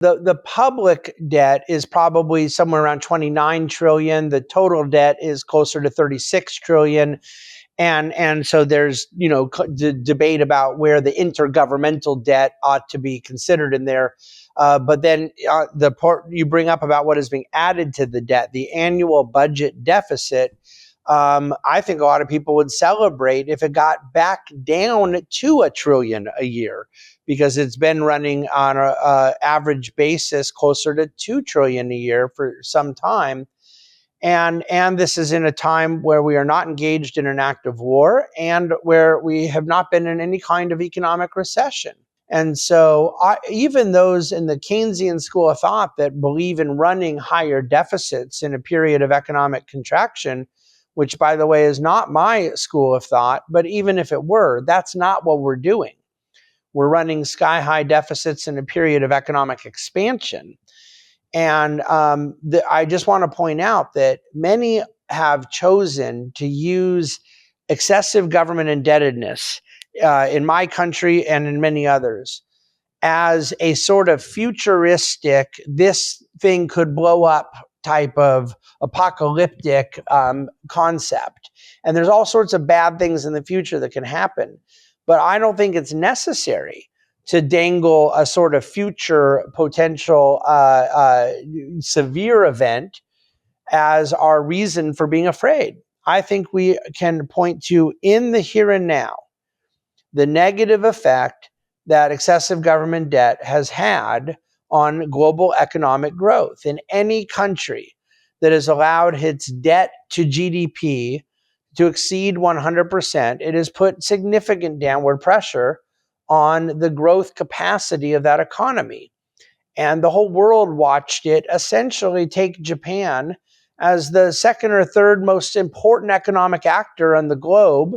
The public debt is probably somewhere around 29 trillion. The total debt is closer to 36 trillion. And so there's, debate about where the intergovernmental debt ought to be considered in there. But then the part you bring up about what is being added to the debt, the annual budget deficit, I think a lot of people would celebrate if it got back down to $1 trillion a year, because it's been running on a average basis closer to $2 trillion a year for some time. And this is in a time where we are not engaged in an active war and where we have not been in any kind of economic recession. And so even those in the Keynesian school of thought that believe in running higher deficits in a period of economic contraction, which, by the way, is not my school of thought, but even if it were, that's not what we're doing. We're running sky-high deficits in a period of economic expansion. And I just want to point out that many have chosen to use excessive government indebtedness in my country and in many others as a sort of futuristic, this thing could blow up type of apocalyptic concept. And there's all sorts of bad things in the future that can happen. But I don't think it's necessary to dangle a sort of future potential severe event as our reason for being afraid. I think we can point to, in the here and now, the negative effect that excessive government debt has had on global economic growth. In any country that has allowed its debt to GDP to exceed 100%, it has put significant downward pressure on the growth capacity of that economy. And the whole world watched it essentially take Japan as the second or third most important economic actor on the globe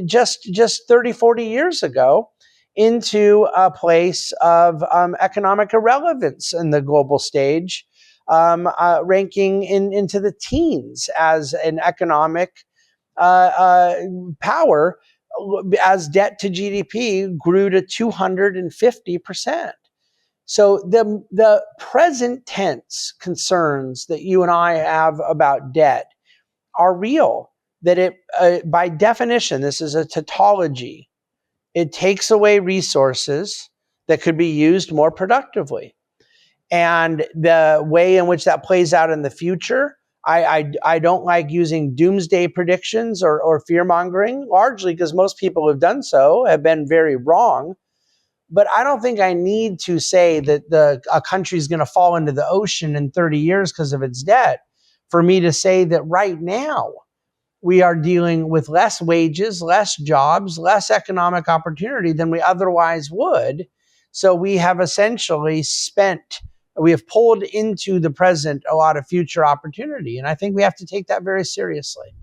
just 30, 40 years ago into a place of economic irrelevance in the global stage, ranking into the teens as an economic power, as debt to GDP grew to 250%. So the present tense concerns that you and I have about debt are real. That it, by definition, this is a tautology. It takes away resources that could be used more productively. And the way in which that plays out in the future, I don't like using doomsday predictions or fear-mongering, largely because most people who've done so have been very wrong. But I don't think I need to say that a country is going to fall into the ocean in 30 years because of its debt for me to say that right now we are dealing with less wages, less jobs, less economic opportunity than we otherwise would. So we have essentially we have pulled into the present a lot of future opportunity. And I think we have to take that very seriously.